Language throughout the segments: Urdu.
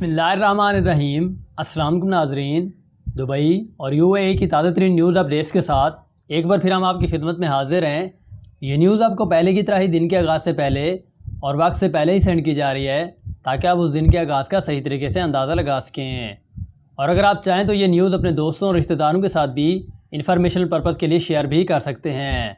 بسم اللہ الرحمن الرحیم۔ السلام علیکم ناظرین، دبئی اور UAE کی تازہ ترین نیوز اپڈیٹس کے ساتھ ایک بار پھر ہم آپ کی خدمت میں حاضر ہیں۔ یہ نیوز آپ کو پہلے کی طرح ہی دن کے آغاز سے پہلے اور وقت سے پہلے ہی سینڈ کی جا رہی ہے تاکہ آپ اس دن کے آغاز کا صحیح طریقے سے اندازہ لگا سکیں، اور اگر آپ چاہیں تو یہ نیوز اپنے دوستوں اور رشتہ داروں کے ساتھ بھی انفارمیشنل پرپز کے لیے شیئر بھی کر سکتے ہیں۔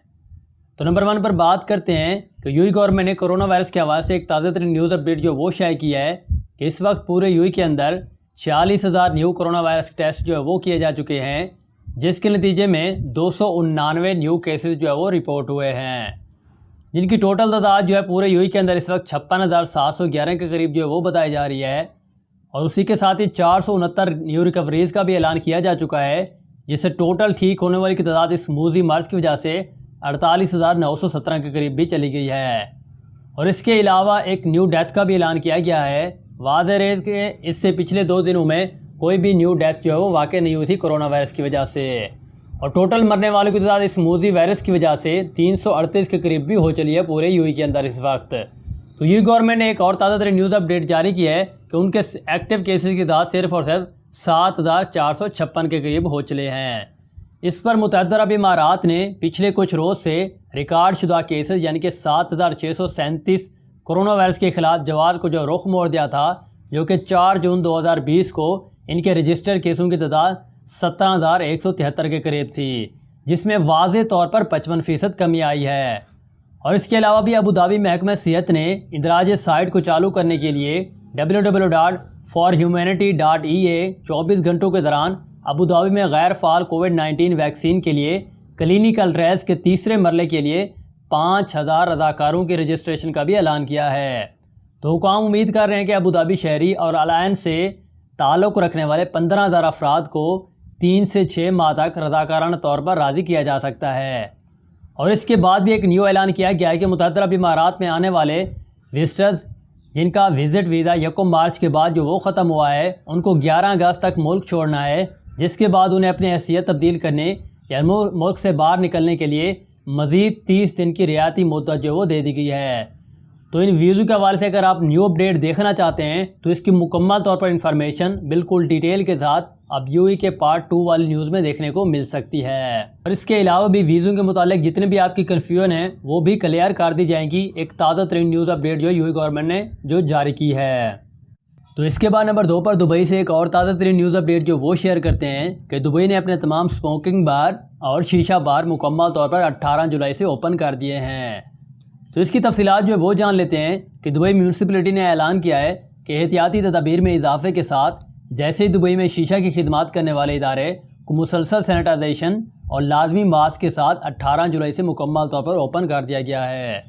تو نمبر 1 پر بات کرتے ہیں کہ UAE گورنمنٹ نے کرونا وائرس کے حوالے سے ایک تازہ ترین نیوز اپڈیٹ جو وہ شائع کیا ہے کہ اس وقت پورے UAE کے اندر 46,000 نیو کرونا وائرس ٹیسٹ جو ہے وہ کیے جا چکے ہیں، جس کے نتیجے میں 299 نیو کیسز جو ہے وہ رپورٹ ہوئے ہیں، جن کی ٹوٹل تعداد جو ہے پورے UAE کے اندر اس وقت 56,711 کے قریب جو ہے وہ بتائی جا رہی ہے، اور اسی کے ساتھ ہی 469 نیو ریکوریز کا بھی اعلان کیا جا چکا ہے، جس سے ٹوٹل ٹھیک ہونے والی کی تعداد اس موذی مرض کی وجہ سے 48,917 کے قریب بھی چلی گئی ہے، اور اس کے علاوہ ایک نیو ڈیتھ کا بھی اعلان کیا گیا ہے۔ واضح رہے کہ اس سے پچھلے 2 دنوں میں کوئی بھی نیو ڈیتھ جو ہے وہ واقع نہیں ہوئی تھی کرونا وائرس کی وجہ سے، اور ٹوٹل مرنے والوں کی تعداد اس موذی وائرس کی وجہ سے 338 کے قریب بھی ہو چلی ہے پورے UAE کے اندر اس وقت۔ تو UAE گورنمنٹ نے ایک اور تازہ ترین نیوز اپڈیٹ جاری کی ہے کہ ان کے ایکٹیو کیسز کی تعداد صرف اور صرف 7,456 کے قریب ہو چلے ہیں۔ اس پر متحدہ عرب امارات نے پچھلے کچھ روز سے ریکارڈ شدہ کیسز یعنی کہ 7,637 کرونا وائرس کے خلاف جواز کو جو رخ موڑ دیا تھا، جو کہ 4 جون 2020 کو ان کے رجسٹرڈ کیسوں کی تعداد 17,173 کے قریب تھی، جس میں واضح طور پر 55% کمی آئی ہے۔ اور اس کے علاوہ بھی ابوظہبی محکمہ صحت نے اندراج سائٹ کو چالو کرنے کے لیے www.forhumanity.ea 24 گھنٹوں کے دوران ابوظہبی میں غیر فعال کووڈ-19 ویکسین کے لیے کلینیکل ٹرائلز کے تیسرے مرحلے کے لیے 5,000 رضاکاروں کے رجسٹریشن کا بھی اعلان کیا ہے۔ تو حکام امید کر رہے ہیں کہ ابوظہبی شہری اور الائنس سے تعلق رکھنے والے 15,000 افراد کو 3 سے 6 ماہ تک رضاکارانہ طور پر راضی کیا جا سکتا ہے۔ اور اس کے بعد بھی ایک نیو اعلان کیا گیا ہے کہ متحدہ عرب امارات میں آنے والے وزٹرز جن کا وزٹ ویزا 1 مارچ کے بعد جو وہ ختم ہوا ہے، ان کو 11 اگست تک ملک چھوڑنا ہے، جس کے بعد انہیں اپنی حیثیت تبدیل کرنے یا ملک سے باہر نکلنے کے لیے مزید 30 دن کی رعایتی مدت جو وہ دے دی گئی ہے۔ تو ان ویزو کے حوالے سے اگر آپ نیو اپڈیٹ دیکھنا چاہتے ہیں تو اس کی مکمل طور پر انفارمیشن بالکل ڈیٹیل کے ساتھ اب UAE کے پارٹ 2 والی نیوز میں دیکھنے کو مل سکتی ہے، اور اس کے علاوہ بھی ویزوں کے متعلق جتنے بھی آپ کی کنفیوژن ہیں وہ بھی کلیئر کر دی جائیں گی ایک تازہ ترین نیوز اپڈیٹ جو UAE گورنمنٹ نے جو جاری کی ہے۔ تو اس کے بعد نمبر 2 پر دبئی سے ایک اور تازہ ترین نیوز اپڈیٹ جو وہ شیئر کرتے ہیں کہ دبئی نے اپنے تمام سموکنگ بار اور شیشہ بار مکمل طور پر 18 جولائی سے اوپن کر دیے ہیں۔ تو اس کی تفصیلات جو وہ جان لیتے ہیں کہ دبئی میونسپلٹی نے اعلان کیا ہے کہ احتیاطی تدابیر میں اضافے کے ساتھ جیسے ہی دبئی میں شیشہ کی خدمات کرنے والے ادارے کو مسلسل سینیٹائزیشن اور لازمی ماسک کے ساتھ 18 جولائی سے مکمل طور پر اوپن کر دیا گیا ہے۔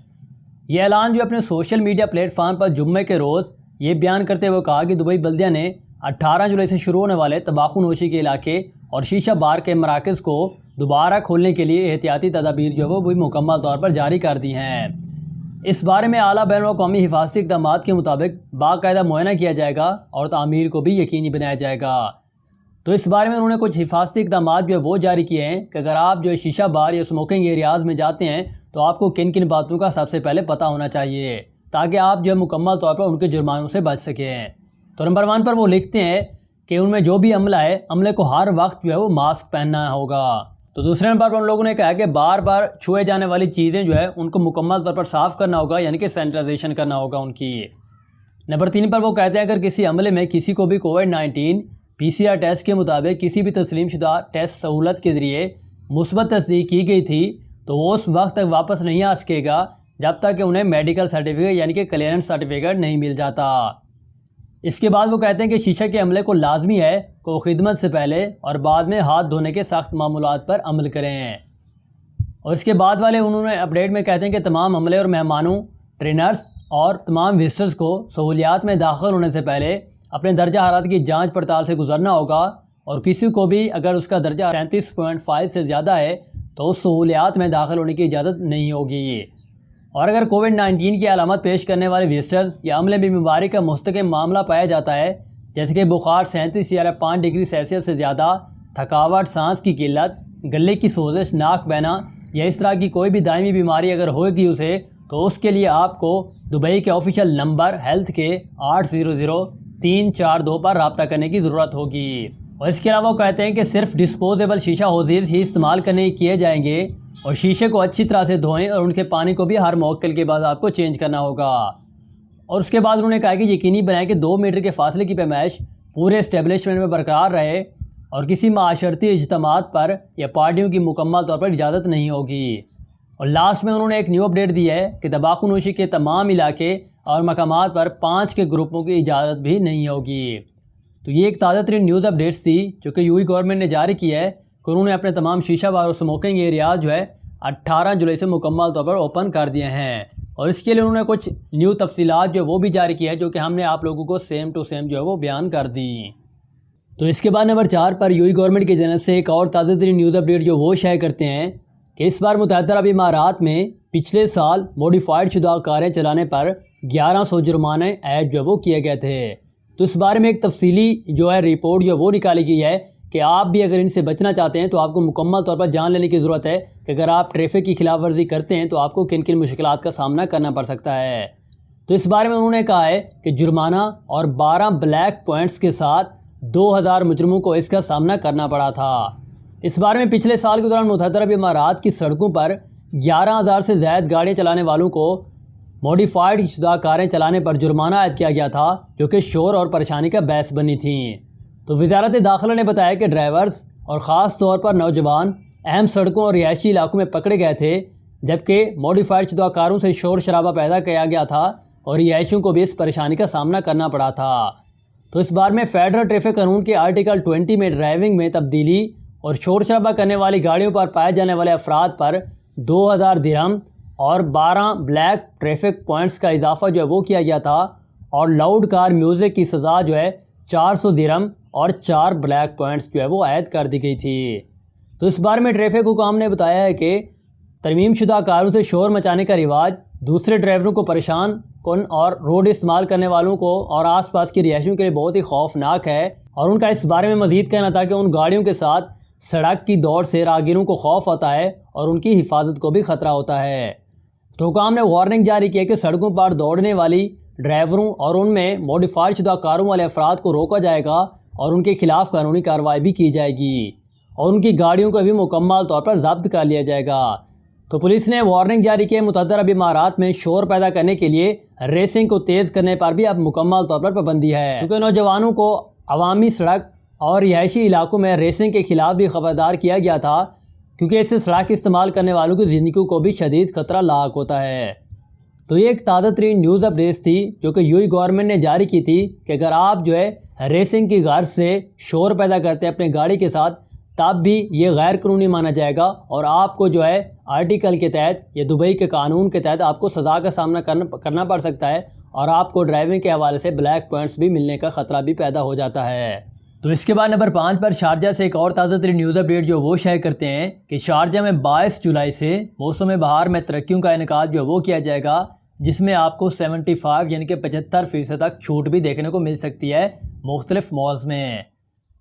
یہ اعلان جو اپنے سوشل میڈیا پلیٹ فارم پر جمعے کے روز یہ بیان کرتے ہوئے کہا کہ دبئی بلدیہ نے 18 جولائی سے شروع ہونے والے تمباکو نوشی کے علاقے اور شیشہ بار کے مراکز کو دوبارہ کھولنے کے لیے احتیاطی تدابیر جو وہ بھی مکمل طور پر جاری کر دی ہیں۔ اس بارے میں اعلیٰ بین الاقوامی حفاظتی اقدامات کے مطابق باقاعدہ معائنہ کیا جائے گا اور تعمیر کو بھی یقینی بنایا جائے گا۔ تو اس بارے میں انہوں نے کچھ حفاظتی اقدامات جو وہ جاری کیے ہیں کہ اگر آپ جو شیشہ بار یا اسموکنگ ایریاز میں جاتے ہیں تو آپ کو کن کن باتوں کا سب سے پہلے پتہ ہونا چاہیے تاکہ آپ جو مکمل طور پر ان کے جرمانوں سے بچ سکیں۔ تو نمبر 1 پر وہ لکھتے ہیں کہ ان میں جو بھی عملہ ہے عملے کو ہر وقت جو ہے وہ ماسک پہننا ہوگا۔ تو دوسرے نمبر پر ان لوگوں نے کہا کہ بار بار چھوئے جانے والی چیزیں جو ہے ان کو مکمل طور پر صاف کرنا ہوگا، یعنی کہ سینیٹائزیشن کرنا ہوگا ان کی۔ نمبر 3 پر وہ کہتے ہیں اگر کسی عملے میں کسی کو بھی کووڈ-19 PCR ٹیسٹ کے مطابق کسی بھی تسلیم شدہ ٹیسٹ سہولت کے ذریعے مثبت تصدیق کی گئی تھی تو وہ اس وقت تک واپس نہیں آ سکے گا جب تک کہ انہیں میڈیکل سرٹیفکیٹ یعنی کہ کلیئرنس سرٹیفکیٹ نہیں مل جاتا۔ اس کے بعد وہ کہتے ہیں کہ شیشہ کے عملے کو لازمی ہے کہ وہ خدمت سے پہلے اور بعد میں ہاتھ دھونے کے سخت معمولات پر عمل کریں۔ اور اس کے بعد والے انہوں نے اپڈیٹ میں کہتے ہیں کہ تمام عملے اور مہمانوں، ٹرینرز اور تمام وزٹرز کو سہولیات میں داخل ہونے سے پہلے اپنے درجہ حرارت کی جانچ پڑتال سے گزرنا ہوگا، اور کسی کو بھی اگر اس کا درجہ 37.5 سے زیادہ ہے تو اس سہولیات میں داخل ہونے کی اجازت نہیں ہوگی۔ اور اگر کووڈ-19 کی علامت پیش کرنے والے وزٹرز یا عملے میں بیماری کا مستقیم معاملہ پایا جاتا ہے، جیسے کہ بخار 37 یا 5 ڈگری سیلسیس سے زیادہ، تھکاوٹ، سانس کی قلت، گلے کی سوزش، ناک بہنا یا اس طرح کی کوئی بھی دائمی بیماری اگر ہوگی اسے، تو اس کے لیے آپ کو دبئی کے آفیشیل نمبر ہیلتھ کے 342 پر رابطہ کرنے کی ضرورت ہوگی۔ اور اس کے علاوہ وہ کہتے ہیں کہ صرف ڈسپوزیبل شیشہ ہوزیز ہی استعمال کرنے کیے جائیں گے اور شیشے کو اچھی طرح سے دھوئیں اور ان کے پانی کو بھی ہر موکل کے بعد آپ کو چینج کرنا ہوگا۔ اور اس کے بعد انہوں نے کہا کہ یقینی بنائیں کہ 2 میٹر کے فاصلے کی پیمائش پورے اسٹیبلشمنٹ میں برقرار رہے اور کسی معاشرتی اجتماعات پر یا پارٹیوں کی مکمل طور پر اجازت نہیں ہوگی۔ اور لاسٹ میں انہوں نے ایک نیو اپڈیٹ دی ہے کہ تمباکو نوشی کے تمام علاقے اور مقامات پر 5 کے گروپوں کی اجازت بھی نہیں ہوگی۔ تو یہ ایک تازہ ترین نیوز اپڈیٹس تھی جو کہ یو گورنمنٹ نے جاری کی ہے کہ انہوں نے اپنے تمام شیشہ بار اور اسموکنگ ایریاز 18 جولائی سے مکمل طور پر اوپن کر دیے ہیں۔ اور اس کے لیے انہوں نے کچھ نیو تفصیلات وہ بھی جاری کی ہے جو کہ ہم نے آپ لوگوں کو سیم ٹو سیم وہ بیان کر دی۔ تو اس کے بعد نمبر 4 پر یو گورنمنٹ کی جانب سے ایک اور تازہ ترین نیوز اپڈیٹ وہ شائع کرتے ہیں کہ اس بار متحدہ عرب امارات میں پچھلے سال موڈیفائڈ شدہ کاریں چلانے پر 1100 جرمانے عائد وہ کیے گئے تھے۔ تو اس بارے میں ایک تفصیلی رپورٹ وہ نکالی گئی ہے کہ آپ بھی اگر ان سے بچنا چاہتے ہیں تو آپ کو مکمل طور پر جان لینے کی ضرورت ہے کہ اگر آپ ٹریفک کی خلاف ورزی کرتے ہیں تو آپ کو کن کن مشکلات کا سامنا کرنا پڑ سکتا ہے۔ تو اس بارے میں انہوں نے کہا ہے کہ جرمانہ اور 12 بلیک پوائنٹس کے ساتھ 2000 مجرموں کو اس کا سامنا کرنا پڑا تھا۔ اس بارے میں پچھلے سال کے دوران متحدہ عرب امارات کی سڑکوں پر 11,000 سے زائد گاڑیاں چلانے والوں کو موڈیفائڈ شدہ کاریں چلانے پر جرمانہ عائد کیا گیا تھا جو کہ شور اور پریشانی کا باعث بنی تھیں۔ تو وزارت داخلہ نے بتایا کہ ڈرائیورز اور خاص طور پر نوجوان اہم سڑکوں اور رہائشی علاقوں میں پکڑے گئے تھے، جبکہ موڈیفائڈ شدہ کاروں سے شور شرابہ پیدا کیا گیا تھا اور رہائشیوں کو بھی اس پریشانی کا سامنا کرنا پڑا تھا۔ تو اس بار میں فیڈرل ٹریفک قانون کے آرٹیکل 20 میں ڈرائیونگ میں تبدیلی اور شور شرابہ کرنے والی گاڑیوں پر پائے جانے والے افراد پر 2000 درہم اور 12 بلیک ٹریفک پوائنٹس کا اضافہ وہ کیا گیا تھا اور لاؤڈ کار میوزک کی سزا 400 درہم اور 4 بلیک پوائنٹس وہ عائد کر دی گئی تھی۔ تو اس بارے میں ٹریفک حکام نے بتایا ہے کہ ترمیم شدہ کاروں سے شور مچانے کا رواج دوسرے ڈرائیوروں کو پریشان کن اور روڈ استعمال کرنے والوں کو اور آس پاس کی رہائشیوں کے لیے بہت ہی خوفناک ہے، اور ان کا اس بارے میں مزید کہنا تھا کہ ان گاڑیوں کے ساتھ سڑک کی دوڑ سے راہگیروں کو خوف ہوتا ہے اور ان کی حفاظت کو بھی خطرہ ہوتا ہے۔ تو حکام نے وارننگ جاری کی کہ سڑکوں پر دوڑنے والی ڈرائیوروں اور ان میں موڈیفائڈ شدہ کاروں والے افراد کو روکا جائے گا اور ان کے خلاف قانونی کارروائی بھی کی جائے گی اور ان کی گاڑیوں کو بھی مکمل طور پر ضبط کر لیا جائے گا۔ تو پولیس نے وارننگ جاری کی متحدہ عرب امارات میں شور پیدا کرنے کے لیے ریسنگ کو تیز کرنے پر بھی اب مکمل طور پر پابندی ہے، کیونکہ نوجوانوں کو عوامی سڑک اور رہائشی علاقوں میں ریسنگ کے خلاف بھی خبردار کیا گیا تھا، کیونکہ اس سے سڑک استعمال کرنے والوں کی زندگیوں کو بھی شدید خطرہ لاحق ہوتا ہے۔ تو یہ ایک تازہ ترین نیوز اپڈیٹس تھی جو کہ یو گورنمنٹ نے جاری کی تھی کہ اگر آپ ریسنگ کی غرض سے شور پیدا کرتے ہیں اپنے گاڑی کے ساتھ تب بھی یہ غیر قانونی مانا جائے گا اور آپ کو آرٹیکل کے تحت یا دبئی کے قانون کے تحت آپ کو سزا کا سامنا کرنا پڑ سکتا ہے اور آپ کو ڈرائیونگ کے حوالے سے بلیک پوائنٹس بھی ملنے کا خطرہ بھی پیدا ہو جاتا ہے۔ تو اس کے بعد نمبر 5 پر شارجہ سے ایک اور تازہ ترین نیوز اپڈیٹ وہ شائع کرتے ہیں کہ شارجہ میں 22 جولائی سے موسم بہار میں ترقیوں کا انعقاد وہ کیا جائے گا، جس میں آپ کو 75 یعنی کہ 75% تک چھوٹ بھی دیکھنے کو مل سکتی ہے مختلف مالز میں۔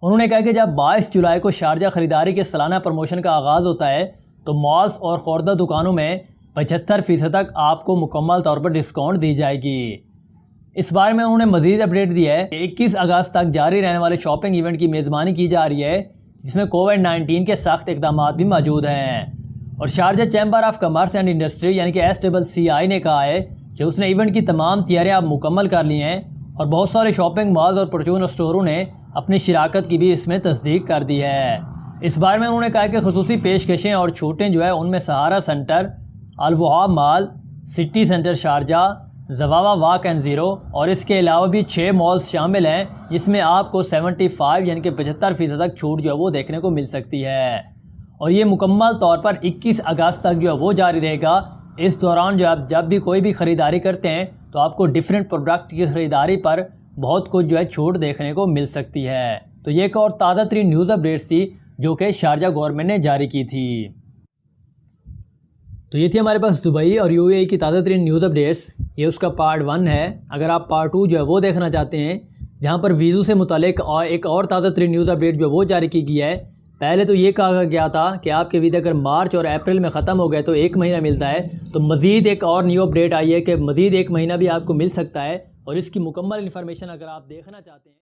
انہوں نے کہا کہ جب 22 جولائی کو شارجہ خریداری کے سالانہ پروموشن کا آغاز ہوتا ہے تو مالز اور خوردہ دکانوں میں 75% تک آپ کو مکمل طور پر ڈسکاؤنٹ دی جائے گی۔ اس بارے میں انہوں نے مزید اپڈیٹ دی ہے کہ 21 اگست تک جاری رہنے والے شاپنگ ایونٹ کی میزبانی کی جا رہی ہے، جس میں کووڈ-19 کے سخت اقدامات بھی موجود ہیں۔ اور Sharjah chamber of commerce and industry یعنی کہ SCCI نے کہا ہے کہ اس نے ایونٹ کی تمام تیاریاں اب مکمل کر لی ہیں اور بہت سارے شاپنگ مالز اور پرچون اسٹوروں نے اپنی شراکت کی بھی اس میں تصدیق کر دی ہے۔ اس بارے میں انہوں نے کہا کہ خصوصی پیشکشیں اور چھوٹیں ان میں سہارا سینٹر، الوہاب مال، سٹی سینٹر شارجہ، زواوا واک اینڈ زیرو اور اس کے علاوہ بھی 6 مالز شامل ہیں جس میں آپ کو 75 یعنی کہ 75% تک چھوٹ وہ دیکھنے کو مل سکتی ہے، اور یہ مکمل طور پر 21 اگست تک وہ جاری رہے گا۔ اس دوران جب بھی کوئی بھی خریداری کرتے ہیں تو آپ کو ڈیفرنٹ پروڈکٹ کی خریداری پر بہت کچھ چھوٹ دیکھنے کو مل سکتی ہے۔ تو یہ ایک اور تازہ ترین نیوز اپڈیٹس تھی جو کہ شارجہ گورنمنٹ نے جاری کی تھی۔ تو یہ تھی ہمارے پاس دبئی اور UAE کی تازہ ترین نیوز اپڈیٹس، یہ اس کا پارٹ 1 ہے۔ اگر آپ پارٹ 2 وہ دیکھنا چاہتے ہیں جہاں پر ویزو سے متعلق ایک اور تازہ ترین نیوز اپڈیٹ وہ جاری کی گئی ہے۔ پہلے تو یہ کہا گیا تھا کہ آپ کے ویزے اگر مارچ اور اپریل میں ختم ہو گئے تو 1 مہینہ ملتا ہے، تو مزید ایک اور نیو اپڈیٹ آئی ہے کہ مزید 1 مہینہ بھی آپ کو مل سکتا ہے اور اس کی مکمل انفارمیشن اگر آپ دیکھنا چاہتے ہیں